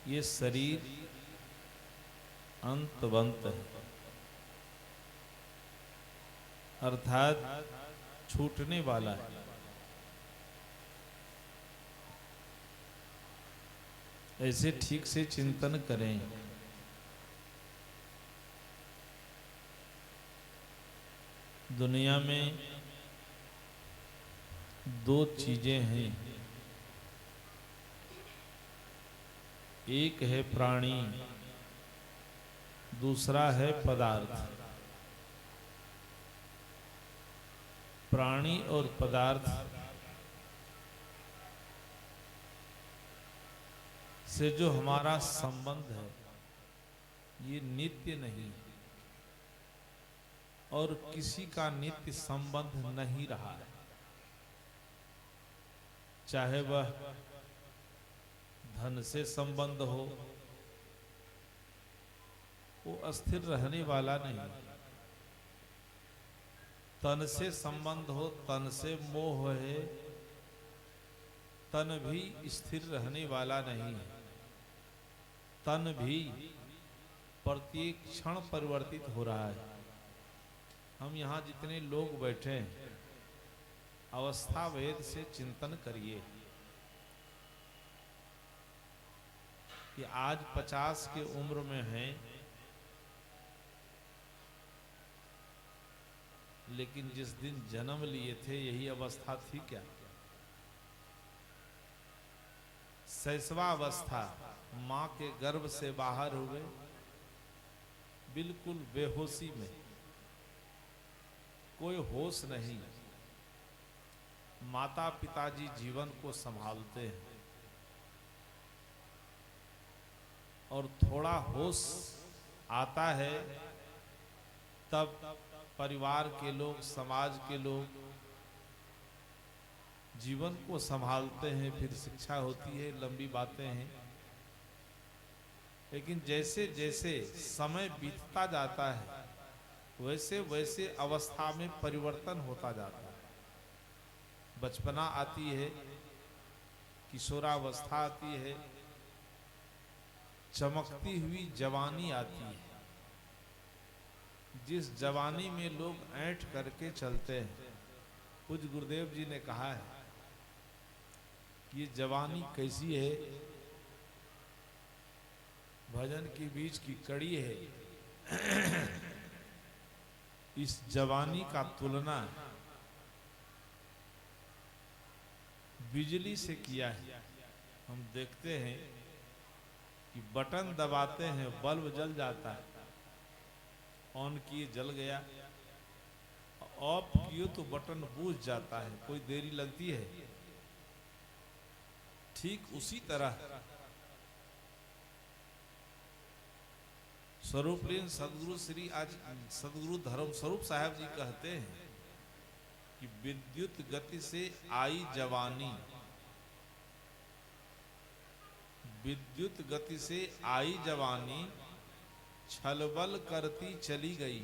ये शरीर अंतवंत है, अर्थात छूटने वाला है। ऐसे ठीक से चिंतन करें। दुनिया में दो चीजें हैं, एक है प्राणी, दूसरा है पदार्थ। प्राणी और पदार्थ से जो हमारा संबंध है ये नित्य नहीं, और किसी का नित्य संबंध नहीं रहा है। चाहे वह धन से संबंध हो, वो अस्थिर रहने वाला नहीं। तन से संबंध हो, तन से मोह है, तन भी स्थिर रहने वाला नहीं है। तन भी प्रत्येक क्षण परिवर्तित हो रहा है। हम यहाँ जितने लोग बैठे हैं, अवस्था भेद से चिंतन करिए कि आज 50 के उम्र में हैं, लेकिन जिस दिन जन्म लिए थे यही अवस्था थी क्या? शैशवावस्था, मां के गर्भ से बाहर हुए बिल्कुल बेहोशी में, कोई होश नहीं। माता पिताजी जीवन को संभालते हैं और थोड़ा होश आता है तब परिवार के लोग, समाज के लोग जीवन को संभालते हैं, फिर शिक्षा होती है, लंबी बातें हैं। लेकिन जैसे जैसे समय बीतता जाता है वैसे वैसे अवस्था में परिवर्तन होता जाता है। बचपना आती है, किशोरावस्था आती है, चमकती हुई जवानी आती है। जिस जवानी में लोग ऐंठ करके चलते हैं, पूज्य गुरुदेव जी ने कहा है कि ये जवानी कैसी है, भजन के बीच की कड़ी है। इस जवानी का तुलना बिजली से किया है। हम देखते हैं कि बटन दबाते हैं, बल्ब जल जाता है, ऑन किए जल गया, ऑफ किए तो बटन बुझ जाता है, कोई देरी लगती है। ठीक उसी तरह स्वरूपलीन सदगुरु श्री आज सदगुरु धर्म स्वरूप साहब जी कहते हैं कि विद्युत गति से आई जवानी, विद्युत गति से आई जवानी छलबल करती चली गई।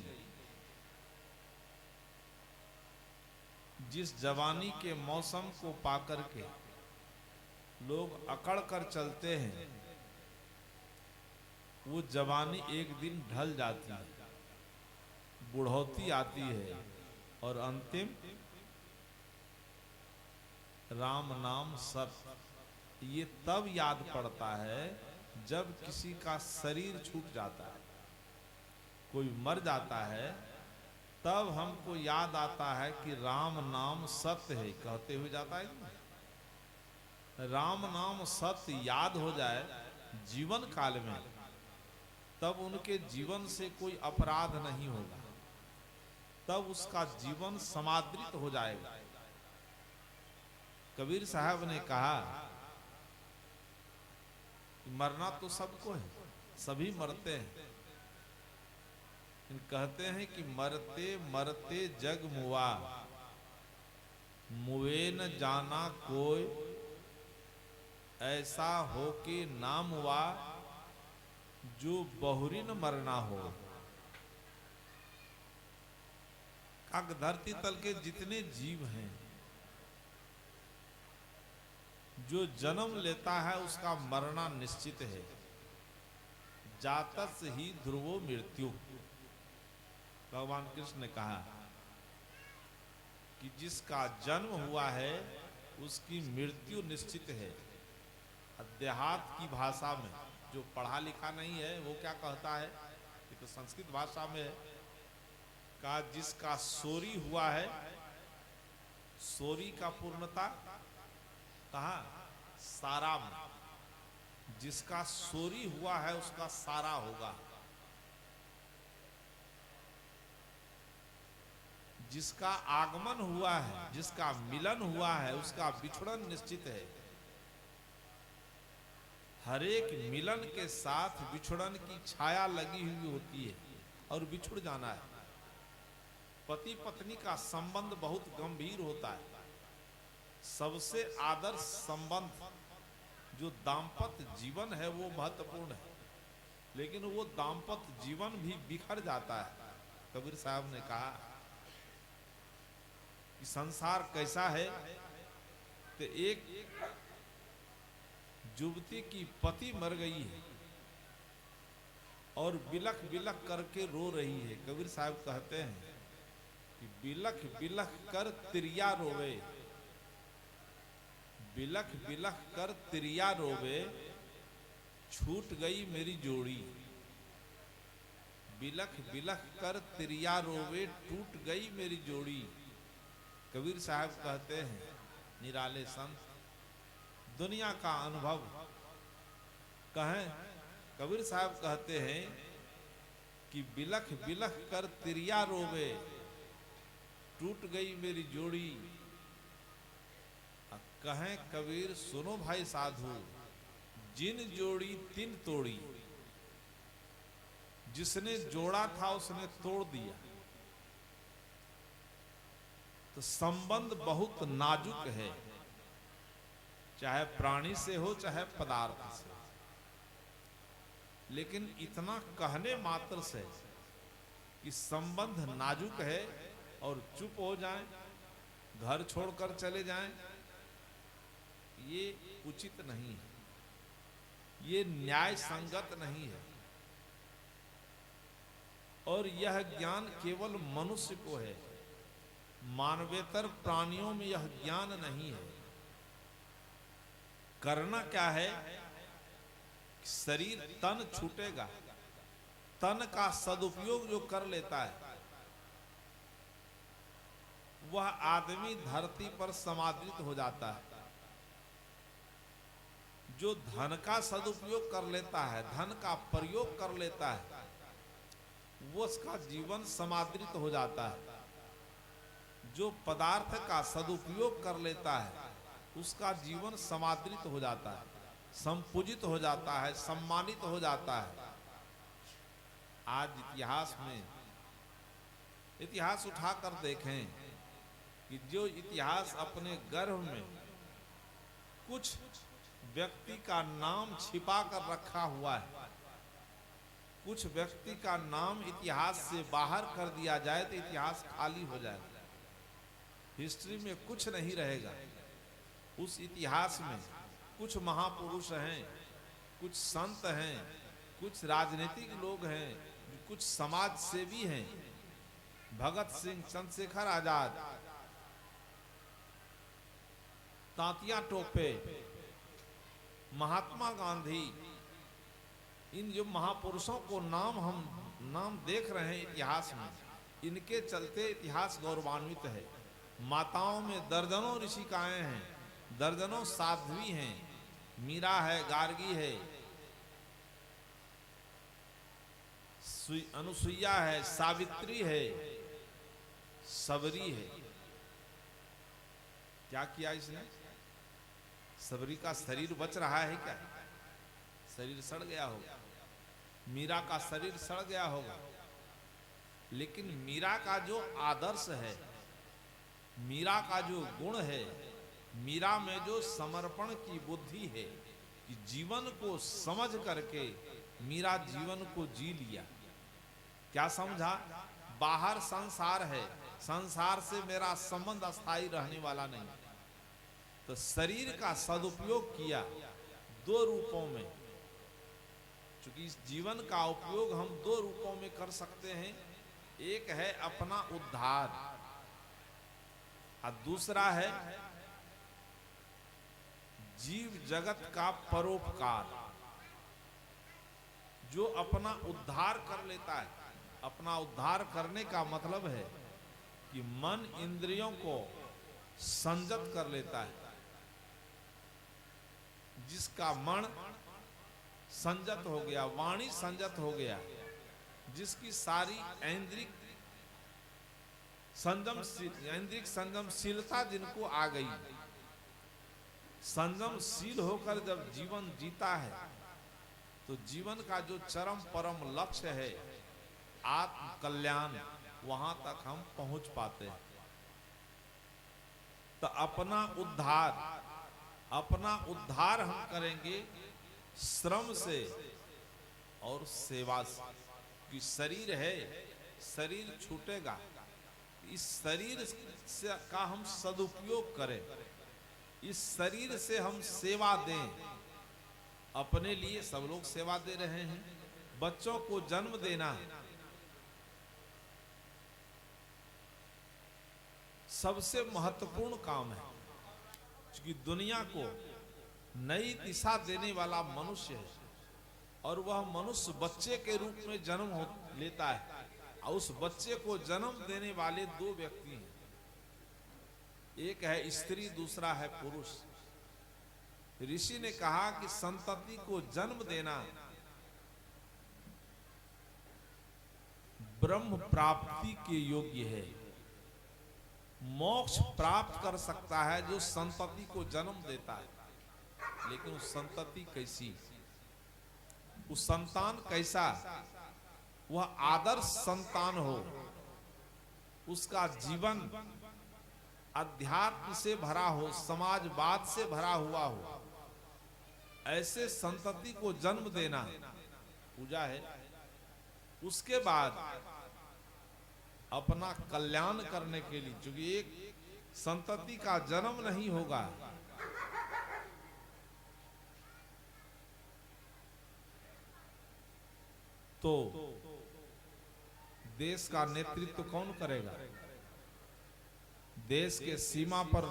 जिस जवानी के मौसम को पाकर के लोग अकड़ कर चलते हैं, वो जवानी एक दिन ढल जाती है, बुढ़ौती आती है और अंतिम राम नाम सत्य। ये तब याद पड़ता है जब किसी का शरीर छूट जाता है, कोई मर जाता है, तब हमको याद आता है कि राम नाम सत्य है, कहते हुए जाता है। राम नाम सत्य याद हो जाए जीवन काल में, तब उनके जीवन से कोई अपराध नहीं होगा, तब उसका जीवन समादृत हो जाएगा। कबीर साहब ने कहा कि मरना तो सबको है, सभी मरते हैं। कहते हैं कि मरते मरते जग मुआ, मुए न जाना कोई, ऐसा हो के नाम हुआ जो बहुरी न मरना हो। काक धरती तल के जितने जीव हैं, जो जन्म लेता है उसका मरना निश्चित है। जातस ही ध्रुवो मृत्यु। भगवान कृष्ण ने कहा कि जिसका जन्म हुआ है उसकी मृत्यु निश्चित है। अध्यात्म की भाषा में, जो पढ़ा लिखा नहीं है वो क्या कहता है, ये तो संस्कृत भाषा में है, कहा जिसका सोरी हुआ है, सोरी का पूर्णता कहा सारा में, जिसका सोरी हुआ है उसका सारा होगा। जिसका आगमन हुआ है, जिसका मिलन हुआ है, उसका विछड़न निश्चित है। हर एक मिलन के साथ विछड़न की छाया लगी हुई होती है और बिछुड़ जाना है। पति पत्नी का संबंध बहुत गंभीर होता है। सबसे आदर्श संबंध जो दाम्पत्य जीवन है वो महत्वपूर्ण है, लेकिन वो दाम्पत्य जीवन भी बिखर जाता है। कबीर साहब ने कहा कि संसार कैसा है, तो एक युवती की पति मर गई है और बिलख बिलख करके रो रही है। कबीर साहब कहते हैं कि बिलख बिलख कर तिरिया रोवे, बिलख बिलख कर तिरिया रोवे, छूट गई मेरी जोड़ी। बिलख बिलख कर तिरिया रोवे, टूट गई मेरी जोड़ी। कबीर साहब कहते हैं, निराले संत, दुनिया का अनुभव कहें। कबीर साहब कहते हैं कि बिलख बिलख कर तिरिया रोवे, टूट गई मेरी जोड़ी। कहें कबीर सुनो भाई साधु, जिन जोड़ी तिन तोड़ी। जिसने जोड़ा था उसने तोड़ दिया। तो संबंध बहुत नाजुक है, चाहे प्राणी से हो चाहे पदार्थ से। लेकिन इतना कहने मात्र से कि संबंध नाजुक है और चुप हो जाएं, घर छोड़कर चले जाएं, ये उचित नहीं है, ये न्याय संगत नहीं है। और यह ज्ञान केवल मनुष्य को है, मानवेतर प्राणियों में यह ज्ञान नहीं है। करना क्या है, शरीर तन छूटेगा, तन का सदुपयोग जो कर लेता है वह आदमी धरती पर समादृत हो जाता है। जो धन का सदुपयोग कर लेता है, धन का प्रयोग कर लेता है, वो उसका जीवन समादृत हो जाता है। जो पदार्थ का सदुपयोग कर लेता है उसका जीवन समादृत हो जाता है, संपूजित हो जाता है, सम्मानित हो जाता है। आज इतिहास में इतिहास उठाकर देखें कि जो इतिहास अपने गर्भ में कुछ व्यक्ति का नाम छिपा कर रखा हुआ है, कुछ व्यक्ति का नाम इतिहास से बाहर कर दिया जाए तो इतिहास खाली हो जाएगा, हिस्ट्री में कुछ नहीं रहेगा। उस इतिहास में कुछ महापुरुष हैं, कुछ संत हैं, कुछ राजनीतिक लोग हैं, कुछ समाज सेवी हैं, भगत सिंह, चंद्रशेखर आजाद, तांतिया टोपे, महात्मा गांधी, इन जो महापुरुषों को नाम देख रहे हैं इतिहास में, इनके चलते इतिहास गौरवान्वित है। माताओं में दर्जनों ऋषिकाएं हैं, दर्जनों साध्वी हैं, मीरा है, गार्गी है, अनुसुईया है, सावित्री है, सबरी है। क्या किया इसने? सबरी का शरीर बच रहा है क्या? शरीर सड़ गया होगा। मीरा का शरीर सड़ गया होगा, लेकिन मीरा का जो आदर्श है, मीरा का जो गुण है, मीरा में जो समर्पण की बुद्धि है कि जीवन को समझ करके मीरा जीवन को जी लिया। क्या समझा? बाहर संसार है, संसार से मेरा संबंध अस्थायी रहने वाला नहीं। तो शरीर का सदुपयोग किया दो रूपों में, क्योंकि इस जीवन का उपयोग हम दो रूपों में कर सकते हैं। एक है अपना उद्धार और दूसरा है जीव जगत का परोपकार। जो अपना उद्धार कर लेता है, अपना उद्धार करने का मतलब है कि मन इंद्रियों को संयत कर लेता है। जिसका मन संयत हो गया, वाणी संयत हो गया, जिसकी सारी ऐन्द्रिक संयमशीलता जिनको आ गई, संयमशील होकर जब जीवन जीता है तो जीवन का जो चरम परम लक्ष्य है आत्म कल्याण, वहां तक हम पहुंच पाते हैं। तो अपना उद्धार हम करेंगे श्रम से और सेवा से। कि शरीर है, शरीर छूटेगा, इस शरीर से का हम सदुपयोग करें, इस शरीर से हम सेवा दें। अपने लिए सब लोग सेवा दे रहे हैं, बच्चों को जन्म देना सबसे महत्वपूर्ण काम है, क्योंकि दुनिया को नई दिशा देने वाला मनुष्य है और वह मनुष्य बच्चे के रूप में जन्म लेता है और उस बच्चे को जन्म देने वाले दो व्यक्ति हैं, एक है स्त्री, दूसरा है पुरुष। ऋषि ने कहा कि संतति को जन्म देना ब्रह्म प्राप्ति के योग्य है। मोक्ष प्राप्त कर सकता है जो संतति को जन्म देता है, लेकिन उस संतति कैसी, उस संतान कैसा, वह आदर्श संतान हो, उसका जीवन अध्यात्म से भरा हो, समाजवाद से भरा हुआ हो, ऐसे संतति को जन्म देना पूजा है। उसके बाद अपना कल्याण करने के लिए, क्योंकि एक संतति का जन्म नहीं होगा तो देश का नेतृत्व कौन करेगा? देश के सीमा पर,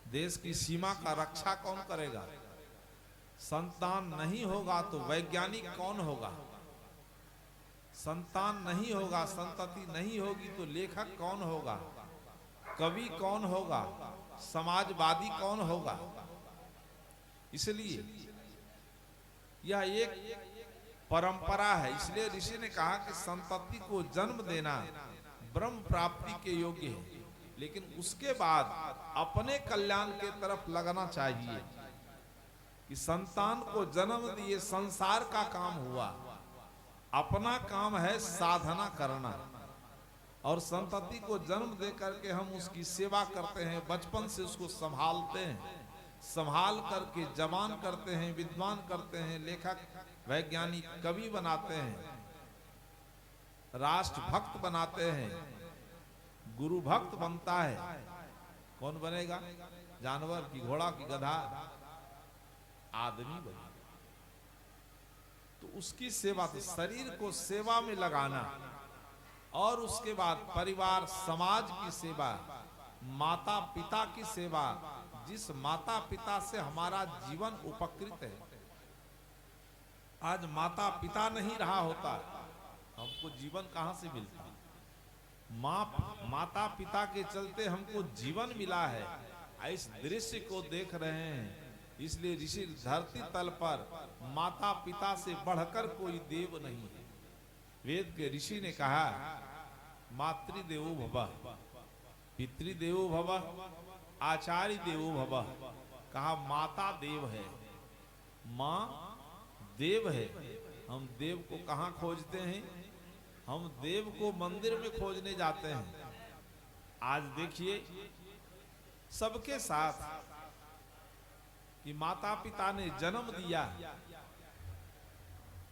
देश की सीमा का रक्षा कौन करेगा? संतान नहीं होगा तो वैज्ञानिक कौन होगा? संतान नहीं होगा, संतति नहीं होगी तो लेखक कौन होगा? कवि कौन होगा? समाजवादी कौन होगा? इसलिए यह एक परंपरा है। इसलिए ऋषि ने कहा कि संतति को जन्म देना ब्रह्म प्राप्ति के योग्य है, लेकिन उसके बाद अपने कल्याण के तरफ लगना चाहिए। कि संतान को जन्म दिए, संसार का काम हुआ, अपना काम है साधना करना, और संतति को जन्म दे करके हम उसकी सेवा करते हैं, बचपन से उसको संभालते हैं, संभाल करके जवान करते हैं, विद्वान करते हैं, लेखक वैज्ञानिक कवि बनाते हैं, राष्ट्र भक्त बनाते हैं, गुरु भक्त बनता है। कौन बनेगा? जानवर की, घोड़ा की, गधा, आदमी बनेगा। तो उसकी सेवा, तो शरीर को सेवा में लगाना, और उसके बाद परिवार समाज की सेवा, माता पिता की सेवा, जिस माता पिता से हमारा जीवन उपकृत है। आज माता पिता नहीं रहा होता, हमको जीवन कहां से मिलता? माता पिता के चलते हमको जीवन मिला है। इस दृश्य को देख रहे हैं, इसलिए ऋषि धरती तल पर माता पिता से बढ़कर कोई देव नहीं है। वेद के ऋषि ने कहा मातृदेवो भवः, पितृदेवो भवः, आचार्य देवो भवः। कहा माता देव है, माँ देव है। हम देव को कहाँ खोजते हैं? हम देव को मंदिर में खोजने जाते हैं। आज देखिए सबके साथ कि माता पिता ने जन्म दिया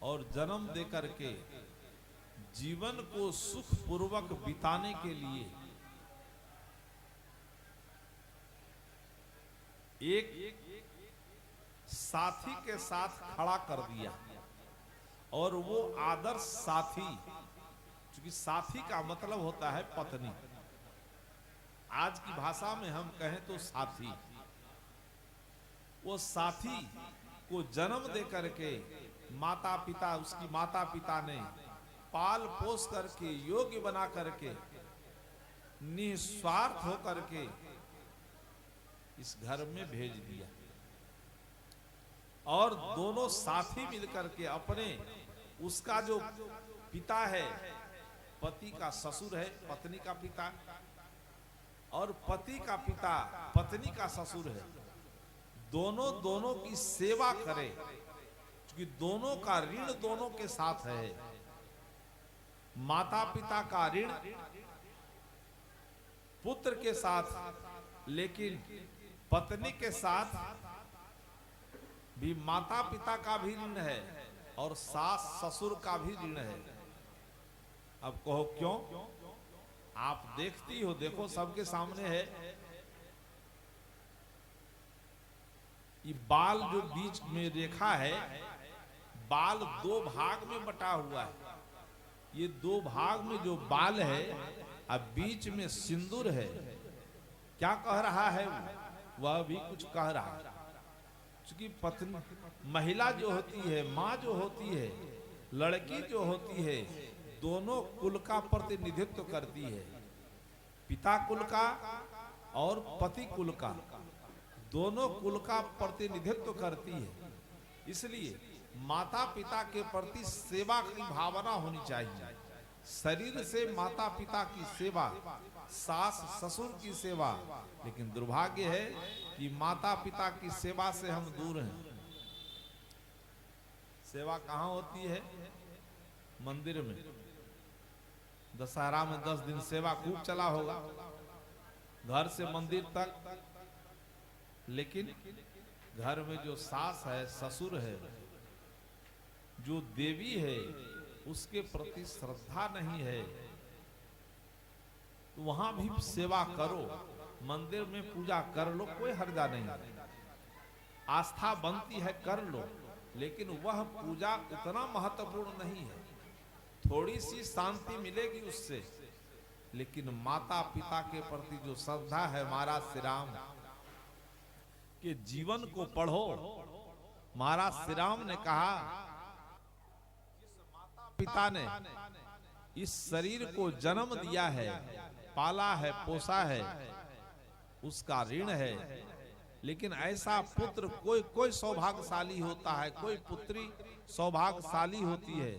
और जन्म दे करके जीवन को सुख पूर्वक बिताने के लिए एक साथी के साथ खड़ा कर दिया, और वो आदर्श साथी, क्योंकि साथी का मतलब होता है पत्नी। आज की भाषा में हम कहें तो साथी, वो साथी को जन्म दे करके माता पिता, उसकी माता पिता ने पाल पोस करके योग्य बना करके निस्वार्थ होकर के इस घर में भेज दिया, और दोनों साथी मिलकर के अपने, उसका जो पिता है, पति का ससुर है पत्नी का पिता, और पति का पिता पत्नी का ससुर है, दोनों की सेवा करे, क्योंकि दोनों का ऋण दोनों के साथ है। माता पिता का ऋण पुत्र के साथ, लेकिन पत्नी के साथ भी माता पिता का भी ऋण है और सास ससुर का भी ऋण है। अब कहो क्यों? आप देखती हो, देखो सबके सामने है, ये बाल जो बीच में रेखा है, बाल दो भाग में बटा हुआ है। ये दो भाग में जो बाल है, अब बीच में सिंदूर है। क्या कह रहा है वह भी कुछ कह रहा है, क्योंकि पत्नी, महिला जो होती है, माँ जो होती है, लड़की जो होती है, दोनों कुल का प्रतिनिधित्व करती है। पिता कुल का और पति कुल का, दोनों कुल का प्रतिनिधित्व करती है। इसलिए माता पिता के प्रति सेवा की भावना होनी चाहिए। शरीर से माता पिता की सेवा, सास ससुर की सेवा, लेकिन दुर्भाग्य है कि माता पिता की सेवा से हम दूर हैं। सेवा कहाँ होती है? मंदिर में। दशहरा में 10 दिन सेवा खूब चला होगा, घर से मंदिर तक, लेकिन घर में जो सास है, ससुर है, जो देवी है, उसके प्रति श्रद्धा नहीं है, तो वहां भी सेवा करो, मंदिर में पूजा कर लो, कोई हर्जा नहीं। आस्था बनती है कर लो, लेकिन वह पूजा उतना महत्वपूर्ण नहीं है। थोड़ी सी शांति मिलेगी उससे, लेकिन माता पिता के प्रति जो श्रद्धा है, महाराज श्री राम के जीवन को पढ़ो। महाराज श्री राम ने कहा, पिता ने इस शरीर को जन्म दिया है, पाला है, पोसा है, उसका ऋण है। लेकिन ऐसा पुत्र कोई सौभाग्यशाली होता है, कोई पुत्री सौभाग्यशाली होती है।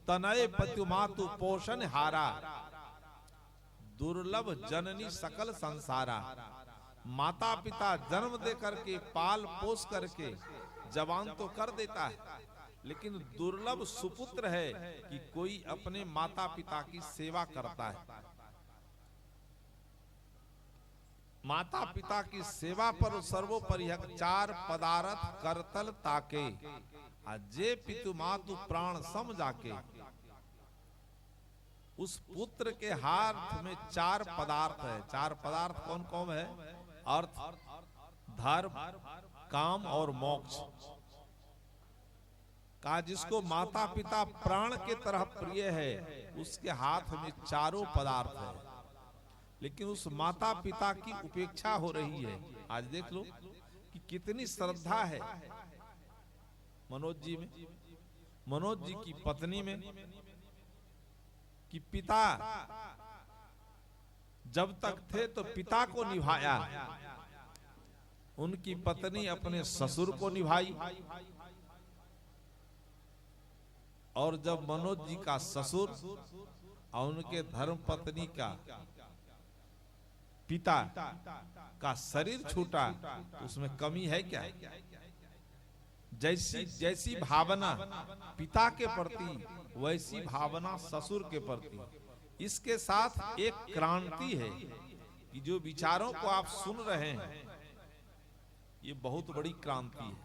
तनय पत्यु मातु पोषण हारा, दुर्लभ जननी सकल संसारा। माता पिता जन्म दे करके, पाल पोस करके जवान तो कर देता है, लेकिन दुर्लभ सुपुत्र है कि कोई अपने माता पिता की सेवा करता है। माता पिता की सेवा पर सर्वोपरि 4 पदार्थ करतल ताके, जे पितु मातु प्राण सम जाके। उस पुत्र के हाथ में 4 पदार्थ है। 4 पदार्थ कौन कौन है? अर्थ, धर्म, काम और मोक्ष। का जिसको माता पिता प्राण के तरह प्रिय है, उसके हाथ में चारों पदार्थ है, लेकिन उस माता पिता की उपेक्षा हो रही है। आज देख लो कि कितनी श्रद्धा है मनोज जी में, मनोज जी की पत्नी में, कि पिता जब तक थे तो पिता को निभाया, उनकी पत्नी अपने ससुर को निभाई, और जब मनोज जी का ससुर और उनके धर्म पत्नी का पिता का शरीर छूटा, तो उसमें कमी है क्या? जैसी भावना पिता के प्रति, वैसी भावना ससुर के प्रति। इसके साथ एक क्रांति है कि जो विचारों को आप सुन रहे हैं, ये बहुत बड़ी क्रांति है।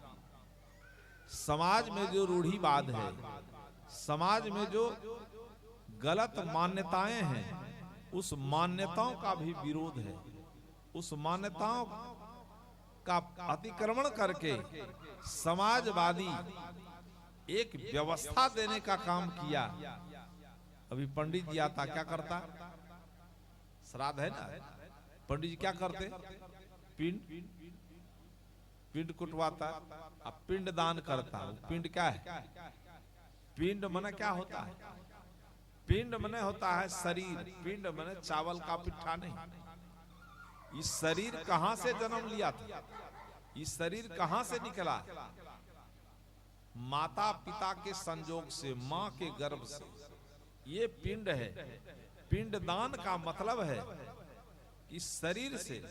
समाज में जो रूढ़िवाद है, समाज में जो गलत मान्यताएं हैं, उस मान्यताओं का भी विरोध है। उस मान्यताओं का अतिक्रमण करके समाजवादी एक व्यवस्था देने का काम किया। अभी पंडित जी आता क्या करता? श्राद्ध है ना, पंडित जी क्या करते? पिंड कुटवाता, अब पिंड दान करता। पिंड क्या है? पिंड मने क्या होता है? पिंड मने होता है शरीर। पिंड मने चावल का पिट्ठा नहीं। इस शरीर कहां से जन्म लिया था? इस शरीर कहां से निकला? माता पिता के संजोग से, मां के गर्भ से। ये पिंड है। पिंड दान का मतलब है इस शरीर से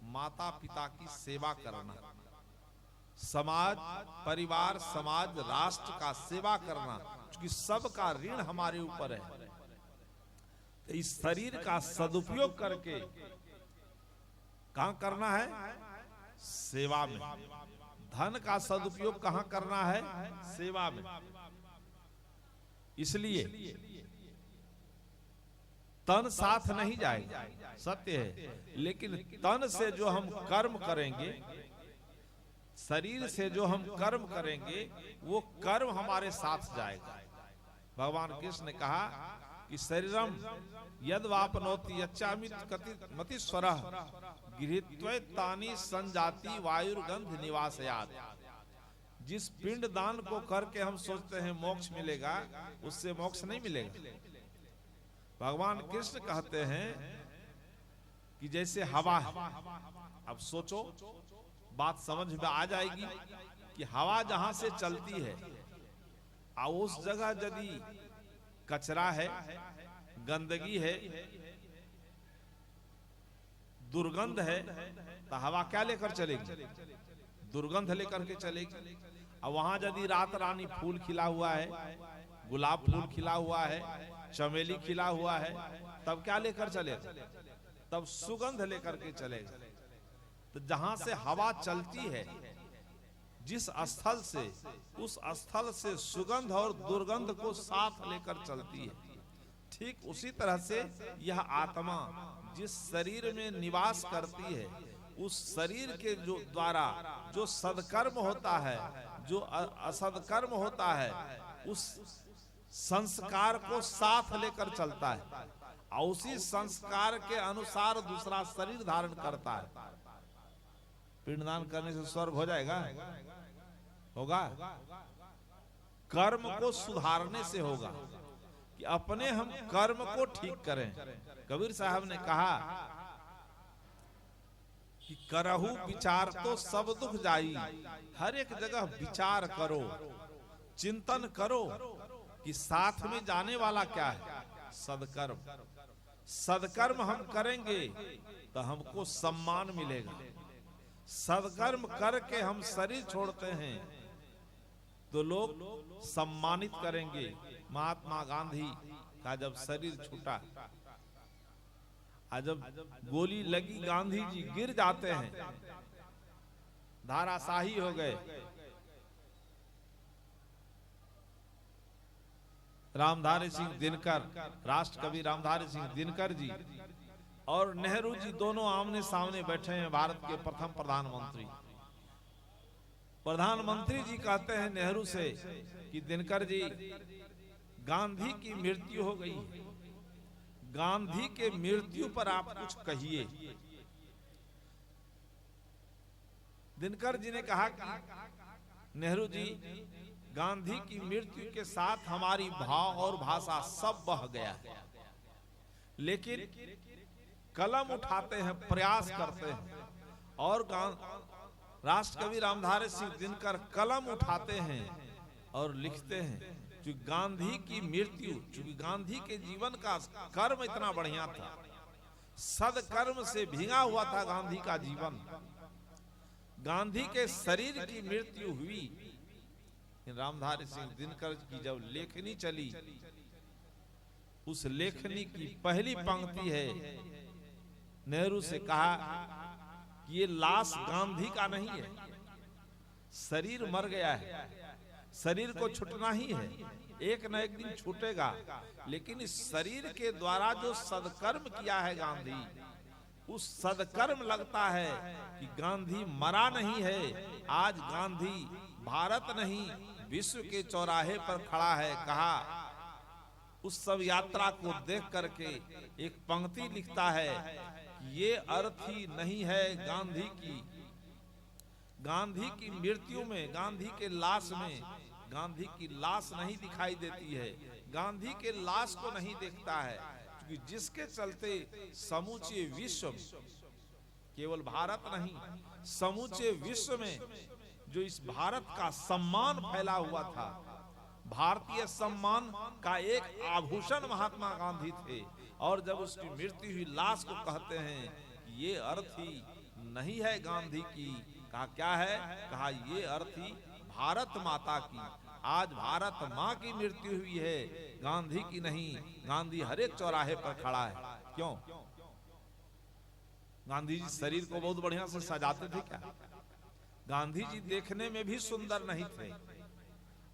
माता पिता की सेवा करना, समाज, परिवार, समाज, राष्ट्र का सेवा करना, क्योंकि सबका ऋण हमारे ऊपर है। तो इस शरीर का सदुपयोग करके कहां करना है? सेवा में। धन का सदुपयोग कहां करना है? सेवा में। इसलिए तन साथ नहीं जाएगा, सत्य है, लेकिन तन से जो हम कर्म करेंगे, शरीर से जो हम कर्म करेंगे, वो कर्म हमारे साथ जाएगा। भगवान कृष्ण ने कहा कि शरीरम यद वापनोति यच्चामित मतिस्वरः गृहीत्वैतानि संजाति वायुर्गंध निवासयात्। जिस पिंड दान को करके हम सोचते हैं मोक्ष मिलेगा, उससे मोक्ष नहीं मिलेगा। भगवान कृष्ण कहते हैं कि जैसे हवा है। अब सोचो, बात समझ में आ जाएगी कि हवा जहां से चलती है और उस जगह यदि कचरा है, गंदगी है, दुर्गंध है, तो हवा क्या लेकर चलेगी? दुर्गंध लेकर के चलेगी। और वहां यदि रात रानी फूल खिला हुआ है, गुलाब फूल खिला हुआ है, चमेली खिला हुआ है, तब क्या लेकर चलेगा? तब सुगंध लेकर के चलेगा। तो जहां से हवा चलती है, जिस स्थल से, उस स्थल से सुगंध और दुर्गंध को साथ लेकर चलती है। ठीक उसी तरह से यह आत्मा जिस शरीर में निवास करती है, उस शरीर के जो द्वारा जो सदकर्म होता है, जो असदकर्म होता है, उस संस्कार को साथ लेकर चलता है और उसी संस्कार के अनुसार दूसरा शरीर धारण करता है। पिंडदान करने से स्वर्ग हो जाएगा? होगा? कर्म को सुधारने से होगा कि अपने हम कर्म को ठीक करें। कबीर साहब ने कहा कि करहु विचार तो सब दुख जाई। हर एक जगह विचार करो, चिंतन करो कि साथ में जाने वाला क्या है? सदकर्म। सदकर्म हम करेंगे तो हमको सम्मान मिलेगा। सदकर्म करके हम शरीर छोड़ते हैं तो लोग सम्मानित करेंगे। महात्मा गांधी का जब शरीर छूटा, जब गोली लगी, गांधी जी गिर जाते हैं, धाराशाही हो गए। रामधारी सिंह दिनकर, राष्ट्र कवि रामधारी सिंह दिनकर जी और नेहरू जी दोनों आमने सामने बैठे हैं, भारत के प्रथम प्रधानमंत्री। प्रधानमंत्री जी कहते हैं नेहरू से कि दिनकर जी, गांधी की मृत्यु हो गई है, गांधी के मृत्यु पर आप कुछ कहिए। दिनकर जी ने कहा कि नेहरू जी, गांधी की मृत्यु के साथ हमारी भाव और भाषा सब बह गया है, लेकिन कलम उठाते हैं, प्रयास करते हैं और राष्ट्र कवि रामधारी सिंह दिनकर कलम उठाते हैं और लिखते हैं कि गांधी की मृत्यु, चूंकि गांधी के जीवन का कर्म इतना बढ़िया था, सदकर्म से भीगा हुआ था गांधी का जीवन। गांधी के शरीर की मृत्यु हुई। रामधारी सिंह दिनकर की जब लेखनी चली, उस लेखनी की पहली पंक्ति है, नेहरू से कहा कि ये लाश गांधी का नहीं है, शरीर मर गया है, शरीर को छूटना ही है, एक न एक दिन छूटेगा, लेकिन इस शरीर के द्वारा जो सदकर्म किया है गांधी, उस सदकर्म लगता है कि गांधी मरा नहीं है। आज गांधी भारत नहीं, विश्व के चौराहे पर खड़ा है, कहा उस सब यात्रा को देख करके एक पंक्ति लिखता है कि ये अर्थ ही नहीं है गांधी की, गांधी की मृत्यु में, गांधी के लाश में, गांधी की लाश नहीं दिखाई देती है, गांधी के लाश को नहीं देखता है, क्योंकि जिसके चलते समूचे विश्व में, केवल भारत नहीं समूचे विश्व में जो इस भारत का सम्मान फैला हुआ था, भारतीय सम्मान का एक आभूषण महात्मा गांधी थे, और जब उसकी मृत्यु हुई लाश को कहते हैं कि ये अर्थी नहीं है गांधी की, कहा क्या है, कहा ये अर्थी भारत माता की। आज भारत माँ की मृत्यु हुई है, गांधी की नहीं। गांधी हर एक चौराहे पर खड़ा है। क्यों? गांधी जी शरीर को बहुत बढ़िया से सजाते थे क्या? गांधी जी देखने में भी सुंदर नहीं थे,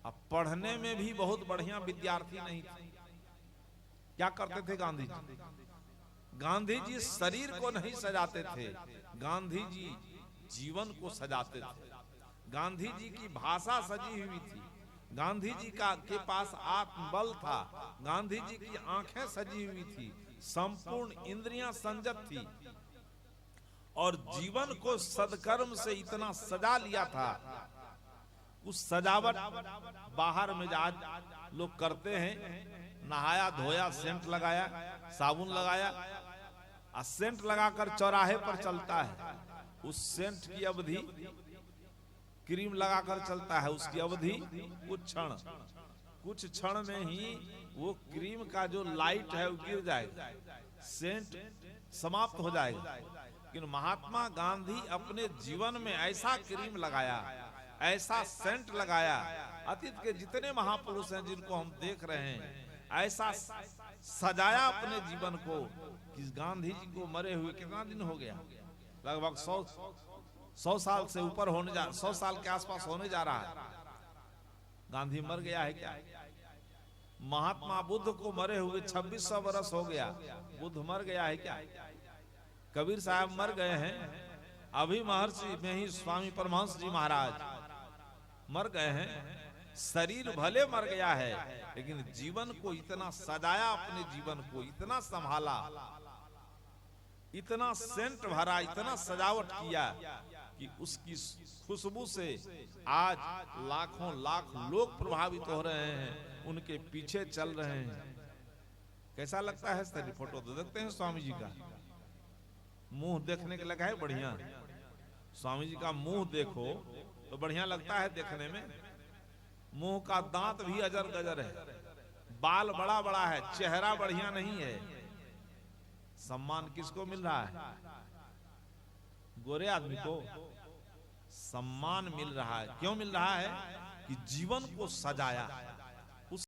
अब पढ़ने में भी बहुत बढ़िया विद्यार्थी नहीं थे। क्या करते थे गांधी जी? गांधी जी शरीर को नहीं सजाते थे, गांधी जी जीवन को सजाते थे। गांधी जी की भाषा सजी हुई थी, गांधी जी के पास आत्मबल था, गांधी जी की आंखें सजी हुई थी, संपूर्ण इंद्रियां संजत थी, और जीवन को सदकर्म से इतना सजा लिया था। उस सजावट बाहर में आज लोग करते हैं, नहाया धोया, सेंट लगाया, साबुन लगाया, और सेंट लगाकर चौराहे पर चलता है। उस सेंट की अवधि, क्रीम लगाकर चलता है, उसकी अवधि कुछ क्षण में ही वो क्रीम का जो लाइट है वो गिर जाएगा, सेंट समाप्त हो जाएगा। लेकिन महात्मा गांधी अपने जीवन में ऐसा क्रीम लगाया, ऐसा सेंट लगाया, अतीत के जितने महापुरुष हैं जिनको हम देख रहे हैं, ऐसा सजाया अपने जीवन को कि गांधी जी को मरे हुए कितना दिन हो गया? लगभग 100 साल से ऊपर 100 साल के आसपास होने जा रहा है। गांधी मर गया है क्या? महात्मा बुद्ध को मरे हुए 2600 वर्ष हो गया, बुद्ध मर गया है क्या? कबीर साहब मर गए हैं, अभी महर्षि में ही स्वामी परमहंस जी महाराज मर गए हैं। शरीर भले मर गया है, लेकिन जीवन को इतना सजाया, अपने जीवन को इतना संभाला, इतना सेंट भरा, इतना सजावट किया कि उसकी खुशबू से आज लाखों लाख लोग प्रभावित हो रहे हैं, उनके पीछे चल रहे हैं। कैसा लगता है? सर फोटो तो देखते हैं स्वामी जी का, मुंह देखने के लगा है बढ़िया। स्वामी जी का मुंह देखो तो बढ़िया लगता है देखने में, मुंह का दांत भी अजर गजर है, बाल बड़ा बड़ा है, चेहरा बढ़िया नहीं है। सम्मान किसको मिल रहा है? गोरे आदमी को सम्मान मिल रहा है। क्यों मिल रहा है? कि जीवन को सजाया,